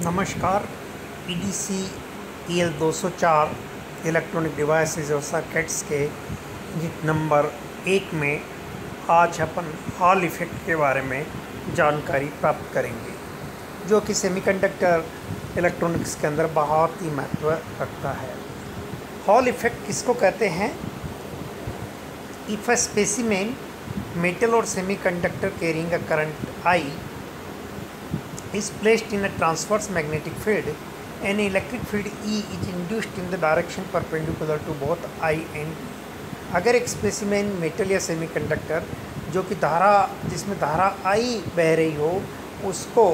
नमस्कार। EDC EL 204 electronic devices और circuits के यूनिट नंबर 1 में आज अपन हॉल इफ़ेक्ट के बारे में जानकारी प्राप्त करेंगे, जो कि सेमीकंडक्टर इलेक्ट्रॉनिक्स के अंदर बहुत ही महत्व रखता है। हॉल इफ़ेक्ट किसको कहते हैं? इफ़ अ स्पेसिमेन मेटल और semiconductor carrying a current I is placed in a transverse magnetic field, an electric field E is induced in the direction perpendicular to both I and B। अगर एक specimen metal या semiconductor जो कि जिसमें धारा I बह रही हो, उसको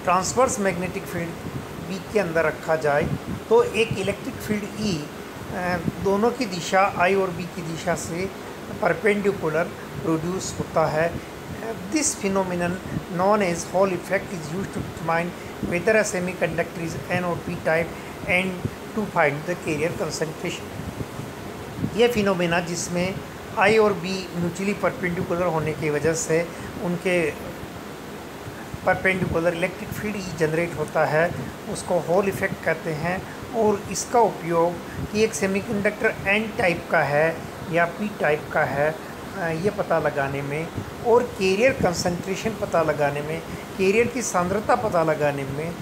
ट्रांसवर्स मैग्नेटिक फील्ड B के अंदर रखा जाए तो एक इलेक्ट्रिक फील्ड E दोनों की दिशा I और B की दिशा से परपेंडिकुलर प्रोड्यूस होता है। This phenomenon known as Hall effect is used to determine whether a semiconductor is N or P type and to find the carrier concentration। यह phenomena जिसमें I और B म्यूचुअली परपेंडिकुलर होने की वजह से उनके perpendicular electric field E generate होता है, उसको हॉल इफ़ेक्ट कहते हैं। और इसका उपयोग कि एक सेमीकंडक्टर N टाइप का है या P टाइप का है ये पता लगाने में, और कैरियर कंसंट्रेशन पता लगाने में, कैरियर की सांद्रता पता लगाने में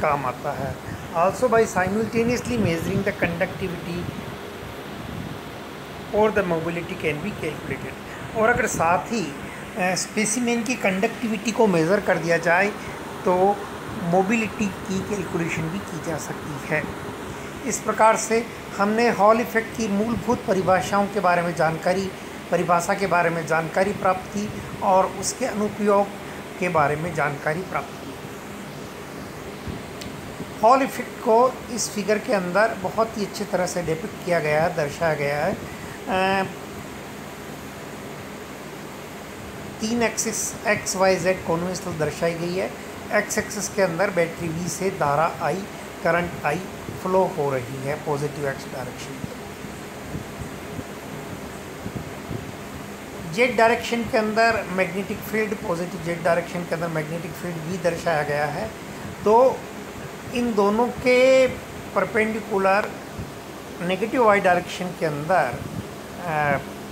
काम आता है। Also by simultaneously measuring the conductivity और the mobility can be calculated. और अगर साथ ही स्पेसिमेन की कंडक्टिविटी को मेज़र कर दिया जाए तो मोबिलिटी की कैलकुलेशन भी की जा सकती है। इस प्रकार से हमने हॉल इफ़ेक्ट की मूलभूत परिभाषा के बारे में जानकारी प्राप्त की और उसके अनुप्रयोग के बारे में जानकारी प्राप्त की। हॉल इफ़ेक्ट को इस फिगर के अंदर बहुत ही अच्छी तरह से डिपिक्ट किया गया है, दर्शाया गया है। 3 axis X, Y, Z conventional दर्शाई गई है। X एक्सिस के अंदर बैटरी V से धारा I, करंट I फ्लो हो रही है पॉजिटिव X डायरेक्शन में। Z डायरेक्शन के अंदर magnetic field, positive Z direction के अंदर मैग्नेटिक फील्ड भी दर्शाया गया है। तो इन दोनों के परपेंडिकुलर नेगेटिव Y डायरेक्शन के अंदर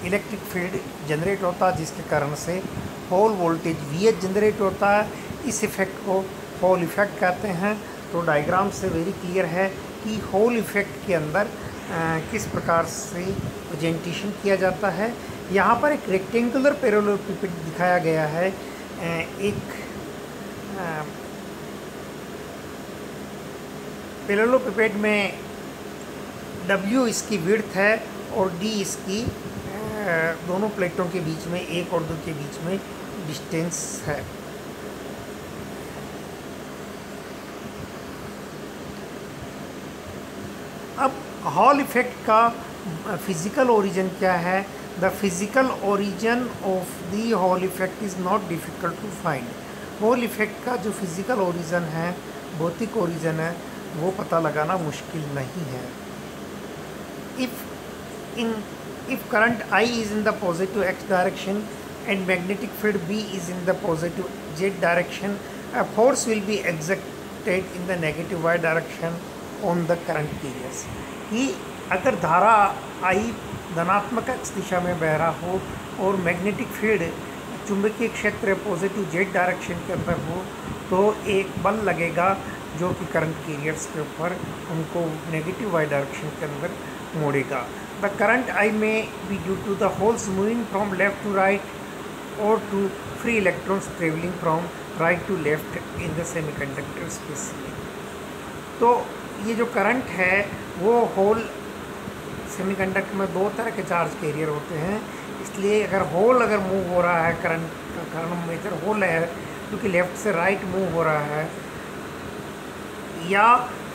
इलेक्ट्रिक फील्ड जनरेट होता है, जिसके कारण से हॉल वोल्टेज VH जनरेट होता है। इस इफ़ेक्ट को हॉल इफ़ेक्ट कहते हैं। तो डायग्राम से वेरी क्लियर है कि हॉल इफ़ेक्ट के अंदर किस प्रकार से प्रेजेंटेशन किया जाता है। यहाँ पर एक रेक्टेंगुलर पैरेललोपिपेड दिखाया गया है। एक पैरेललोपिपेड में W इसकी विड्थ है और D इसकी दोनों प्लेटों के बीच में, एक और दो के बीच में डिस्टेंस है। अब हॉल इफ़ेक्ट का फिज़िकल ओरिजिन क्या है? The physical origin of the Hall effect is not difficult to find. Hall effect का जो फिज़िकल ओरिजिन है, भौतिक ओरिजिन है, वो पता लगाना मुश्किल नहीं है। If current I is in the positive X direction and magnetic field B is in the positive Z direction, a force will be exerted in the negative Y direction on the current carriers। कि अगर धारा I धनात्मक X दिशा में बह रहा हो और magnetic field चुंबकीय क्षेत्र पॉजिटिव Z डायरेक्शन के अंदर हो, तो एक बल लगेगा जो कि करंट कैरियर्स के ऊपर उनको नेगेटिव Y डायरेक्शन के अंदर मोड़ेगा। The current I may be due to the holes moving from left to right or to free electrons traveling from right to left in the semiconductor specimen। तो ये जो current है वो whole semiconductor में दो तरह के चार्ज कैरियर होते हैं। इसलिए अगर मूव हो रहा है, करंट का कारण मेजर होल है क्योंकि लेफ़्ट से राइट मूव हो रहा है, या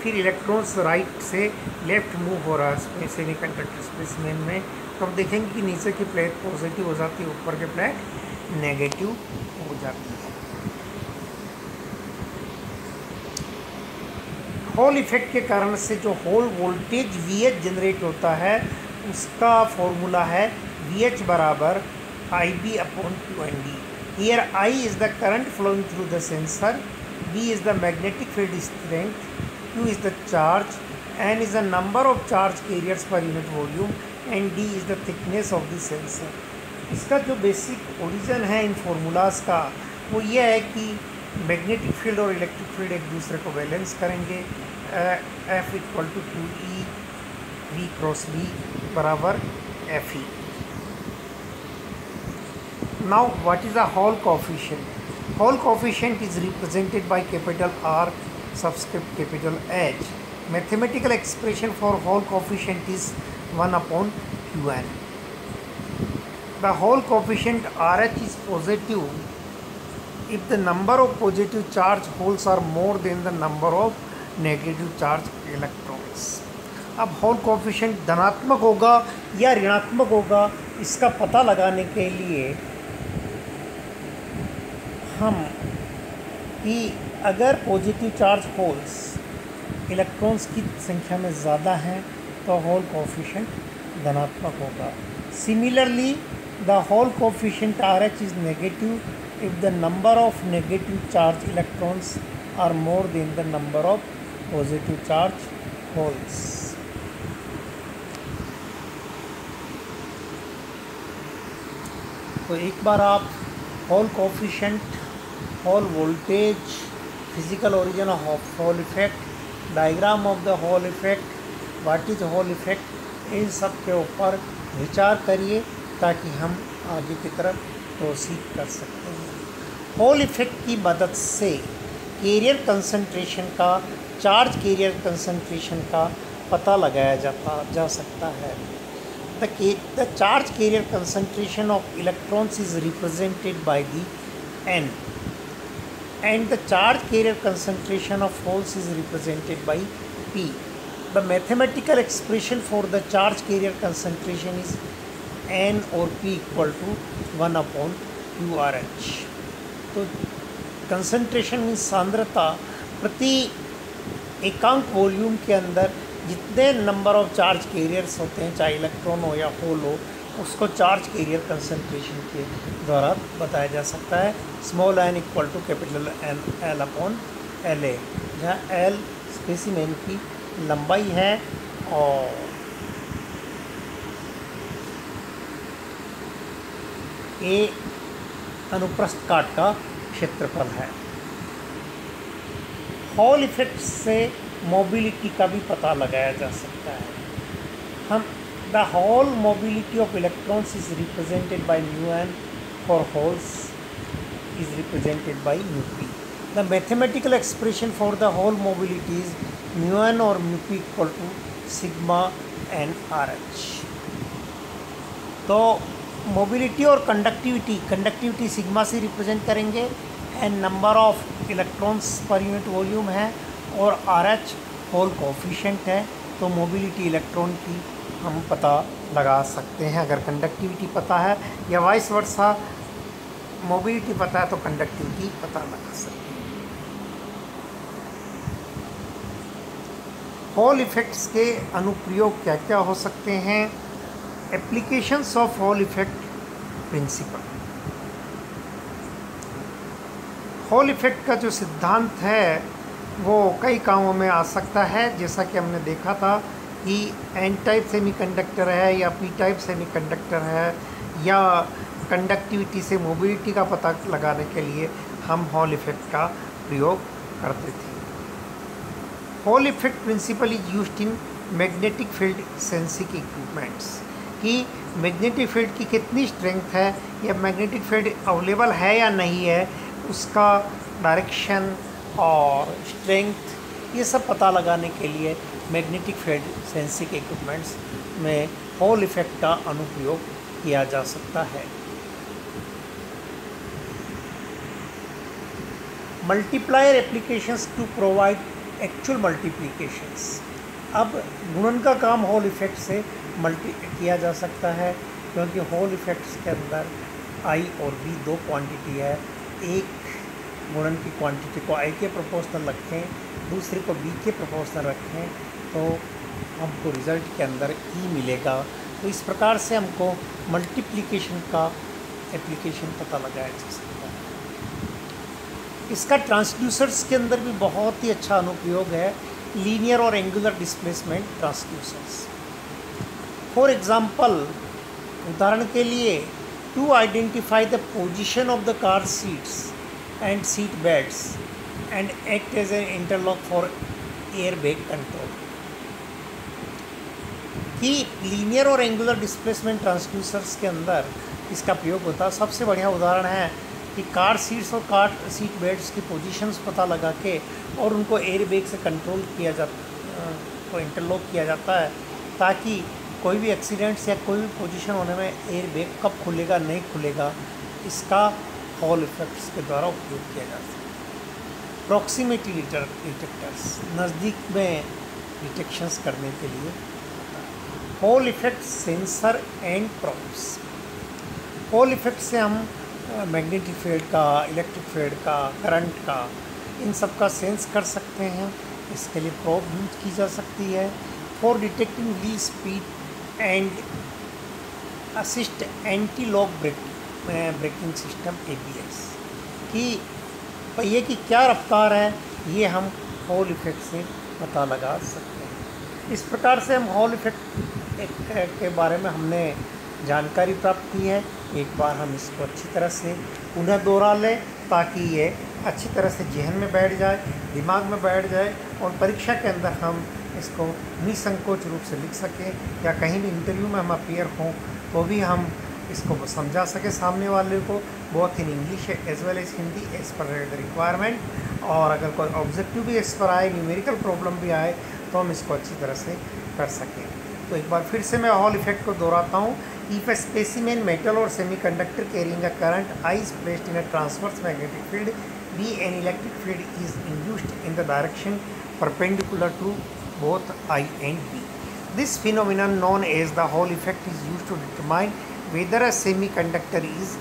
फिर इलेक्ट्रॉन्स राइट से लेफ़्ट मूव हो रहा है सेमीकंडक्टर स्पेसिमेन में, तो हम देखेंगे कि नीचे की प्लेट पॉजिटिव हो जाती है, ऊपर की प्लेट नेगेटिव हो जाती है। हॉल इफ़ेक्ट के कारण से जो हॉल वोल्टेज VH जनरेट होता है उसका फॉर्मूला है VH बराबर IB/2ND। Here I is the current flowing through the sensor, B is the magnetic field strength, Q is the charge, N is the number of charge carriers per unit volume and D is the thickness of the sensor. इसका जो basic origin है इन formulas का वो ये है कि magnetic field और electric field एक दूसरे को बैलेंस करेंगे. F equal to 2E V cross B बराबर FE. Now what is the Hall coefficient? Hall coefficient is represented by capital R subscript capital H. Mathematical expression for Hall coefficient is 1 upon Qn. The Hall coefficient RH is positive if the number of positive charge holes are more than the number of negative charge electrons. अब Hall coefficient धनात्मक होगा या ऋणात्मक होगा इसका पता लगाने के लिए हम कि अगर पॉजिटिव चार्ज होल्स इलेक्ट्रॉन्स की संख्या में ज़्यादा हैं तो हॉल कोएफिशिएंट धनात्मक होगा. Similarly the Hall coefficient RH is negative if the number of negative charge electrons are more than the number of positive charge holes. तो एक बार आप Hall coefficient, Hall voltage, physical origin of Hall effect, diagram of the Hall effect, what is Hall effect, इन सब के ऊपर विचार करिए ताकि हम आगे की तरफ प्रोसीड कर सकते हैं. हॉल इफेक्ट की मदद से कैरियर कंसंट्रेशन का, चार्ज कैरियर कंसंट्रेशन का पता लगाया जा सकता है. The charge carrier concentration of electrons is represented by the N and the charge carrier concentration of holes is represented by P. The mathematical expression for the charge carrier concentration is N or P equal to 1 upon QRH. तो concentration means सांद्रता प्रति एकांक volume के अंदर जितने number of charge carriers होते हैं, चाहे इलेक्ट्रॉन हो या होल हो, उसको चार्ज कैरियर कंसंट्रेशन के द्वारा बताया जा सकता है. Small n equal to capital N L upon LA, जहाँ L स्पेसिमेन की लंबाई है और A अनुप्रस्थ काट का क्षेत्रफल है. हॉल इफेक्ट से मोबिलिटी का भी पता लगाया जा सकता है. हम the Hall mobility of electrons is represented by μn for holes is represented by μp. The mathematical expression for the Hall mobility is μn और μp equal to sigma n RH. तो मोबिलिटी और conductivity sigma से represent करेंगे. N number of electrons पर unit volume है और RH hall coefficient है. तो मोबिलिटी इलेक्ट्रॉन की हम पता लगा सकते हैं अगर कंडक्टिविटी पता है, या वाइस वर्सा मोबिलिटी पता है तो कंडक्टिविटी पता लगा सकते हैं. हॉल इफेक्ट्स के अनुप्रयोग क्या क्या हो सकते हैं. Applications of Hall effect principle. Hall effect का जो सिद्धांत है वो कई कामों में आ सकता है. जैसा कि हमने देखा था कि एन टाइप सेमीकंडक्टर है या पी टाइप सेमीकंडक्टर है, या कंडक्टिविटी से मोबिलिटी का पता लगाने के लिए हम हॉल इफेक्ट का प्रयोग करते थे. Hall effect principle is used in magnetic field sensing equipments. कि मैग्नेटिक फील्ड की कितनी स्ट्रेंथ है या मैग्नेटिक फील्ड अवेलेबल है या नहीं है, उसका डायरेक्शन और स्ट्रेंथ, ये सब पता लगाने के लिए मैग्नेटिक फील्ड सेंसिंग इक्विपमेंट्स में हॉल इफेक्ट का अनुप्रयोग किया जा सकता है. Multiplier applications to provide actual multiplications. अब गुणन का काम हॉल इफेक्ट से किया जा सकता है, क्योंकि हॉल इफेक्ट्स के अंदर I और B दो क्वांटिटी है. एक गुणन की क्वांटिटी को I के प्रोपोर्शनल रखें, दूसरे को B के प्रोपोर्शनल रखें, तो हमको रिज़ल्ट के अंदर E मिलेगा. तो इस प्रकार से हमको मल्टीप्लिकेशन का एप्लीकेशन पता लगाया जा सकता है. इसका ट्रांसड्यूसर्स के अंदर भी बहुत ही अच्छा अनुप्रयोग है, लीनियर और angular displacement transducers. For example, उदाहरण के लिए, to identify the position of the car seats and seat beds and act as an interlock for air bag control. कि लीनियर और एंगुलर डिस्प्लेसमेंट ट्रांसड्यूसर्स के अंदर इसका प्रयोग होता है। सबसे बढ़िया उदाहरण है कि कार सीट्स और कार सीट बेड्स की पोजीशंस पता लगा के और उनको एयर बैग से कंट्रोल किया जाता, को इंटरलॉक किया जाता है, ताकि कोई भी एक्सीडेंट्स या कोई भी पोजीशन होने में एयर बैग कब खुलेगा नहीं खुलेगा, इसका हॉल इफेक्ट्स के द्वारा उपयोग किया जा सकता है। प्रॉक्सिमिटी डिटेक्टर्स, नज़दीक में डिटेक्शंस करने के लिए। Hall effect sensor and props. Hall effect से हम मैग्नेटिक फील्ड का, इलेक्ट्रिक फील्ड का, करंट का, इन सब का सेंस कर सकते हैं। इसके लिए प्रॉप यूज की जा सकती है for detecting wheel speed and assist anti lock braking system ABS, कि पहिए की क्या रफ्तार है, ये हम हॉल इफेक्ट से पता लगा सकते हैं। इस प्रकार से हम हॉल इफेक्ट के बारे में हमने जानकारी प्राप्त की है। एक बार हम इसको अच्छी तरह से पुनः दोहरा लें ताकि ये अच्छी तरह से जहन में बैठ जाए, दिमाग में बैठ जाए और परीक्षा के अंदर हम इसको निसंकोच रूप से लिख सकें, या कहीं भी इंटरव्यू में हम अपीयर हों तो भी हम इसको समझा सकें सामने वाले को, both in English as well as Hindi as per the requirement. और अगर कोई ऑब्जेक्टिव भी इस पर आए, न्यूमेरिकल प्रॉब्लम भी आए, तो हम इसको अच्छी तरह से कर सकें। तो एक बार फिर से मैं हॉल इफेक्ट को दोहराता हूँ। If a specimen metal or semiconductor carrying a current I is placed in a transverse magnetic field, B, an electric field is induced in the direction perpendicular to both I and B. This phenomenon known as the Hall effect is used to determine whether a semiconductor is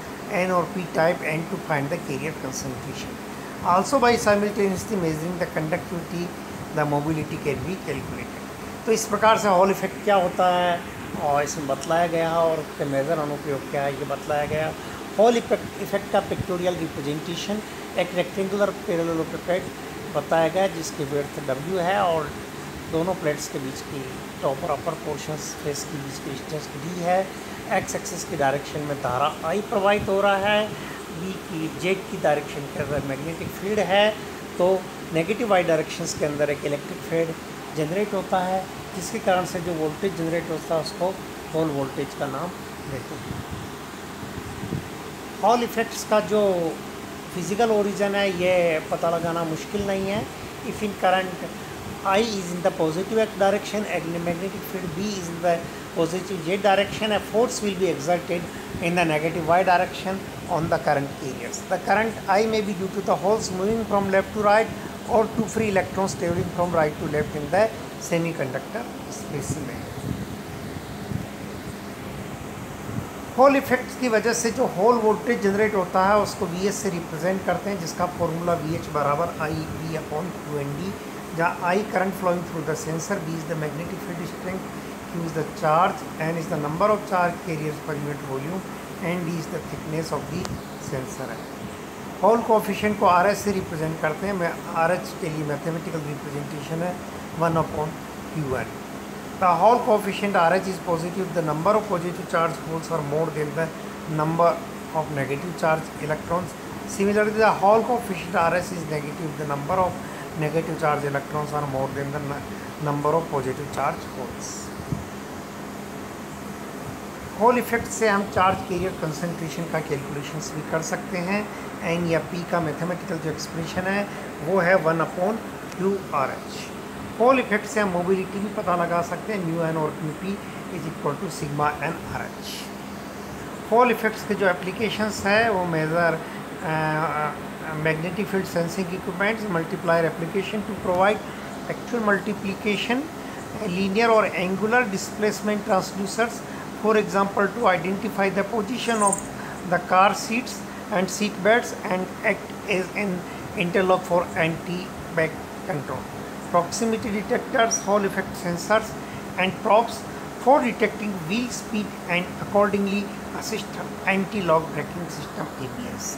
N or P type and to find the carrier concentration. Also by simultaneously measuring the conductivity, the mobility can be calculated. तो इस प्रकार से hall effect क्या होता है और इसमें बतलाया गया और उसके मेजर अनुप्रयोग क्या है, ये बतलाया गया। हॉल इफेक्ट का पिक्टोरियल रिप्रेजेंटेशन एक रेक्टेंगुलर पैरेललोग्राम बताया गया जिसकी विड्थ W है और दोनों प्लेट्स के बीच की टॉप और अपर पोर्शंस फेस के बीच की डिस्टेंस D है। एक्स एक्सिस की डायरेक्शन में धारा I प्रवाहित हो रहा है, B की जेड की डायरेक्शन के अंदर मैग्नेटिक फील्ड है। तो नेगेटिव I डायरेक्शंस के अंदर एक इलेक्ट्रिक फील्ड जनरेट होता है, जिसके कारण से जो वोल्टेज जनरेट होता है उसको हॉल वोल्टेज का नाम देते हैं। हॉल इफेक्ट्स का जो फिजिकल ओरिजिन है ये पता लगाना मुश्किल नहीं है। If in current I is in the positive x direction and magnetic field B is in the positive z direction, a force will be exerted in the negative y direction on the current carriers. The current I may be due to the holes moving from left to right or to free electrons traveling from right to left in the semiconductor specimen. Hall effect की वजह से जो hall voltage generate होता है उसको VS से represent करते हैं, जिसका फॉर्मूला VH बराबर IB/QND, जहाँ I current flowing through the sensor, B is the magnetic field strength, Q is the charge, N is the number of charge carriers per unit volume and D is the thickness of the sensor है। Hall coefficient को RH से represent करते हैं। मैं RH के लिए mathematical representation है 1/QN। The Hall coefficient RH is positive. The number of positive charge holes are more than the number of negative charge electrons. Similarly, the Hall coefficient RH is negative. The number of negative charge electrons are more than the number of positive charge holes. Hall effect से हम charge carrier concentration का calculations भी कर सकते हैं। N या P का mathematical जो एक्सप्रेशन है वो है 1/QRH। हॉल इफेक्ट से हम मोबिलिटी भी पता लगा सकते हैं, μN और QP is equal to sigma N RH। Hall effects के जो एप्लीकेशंस है वो measure magnetic field sensing equipments, multiplier application to provide actual multiplication, linear और angular displacement transducers, for example to identify the position of the car seats and seat belts and act as an interlock for anti-back control. Proximity detectors, Hall effect sensors and props for detecting wheel speed and accordingly assist anti-lock braking system ABS.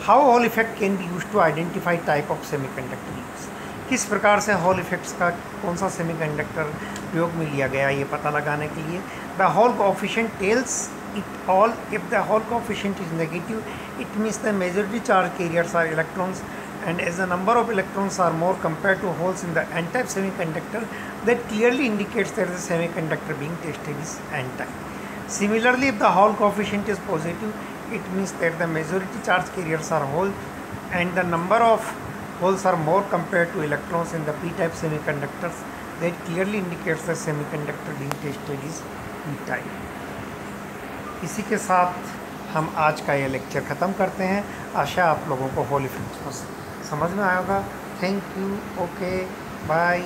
How Hall effect can be use to identify type of semiconductor use. किस प्रकार से hall effects का कौन सा semiconductor प्रयोग में लिया गया ये पता लगाने के लिए। The Hall coefficient tells it all. If the Hall coefficient is negative it means the majority charge carriers are electrons, and as the number of electrons are more compared to holes in the n-type semiconductor, that clearly indicates that the semiconductor being tested is n-type. Similarly, if the Hall coefficient is positive, it means that the majority charge carriers are hole, and the number of holes are more compared to electrons in the p-type semiconductors. That clearly indicates the semiconductor being tested is p-type. इसी के साथ हम आज का ये lecture ख़त्म करते हैं। आशा आप लोगों को हॉल इफेक्ट समझ में आएगा। Thank you. Okay, bye.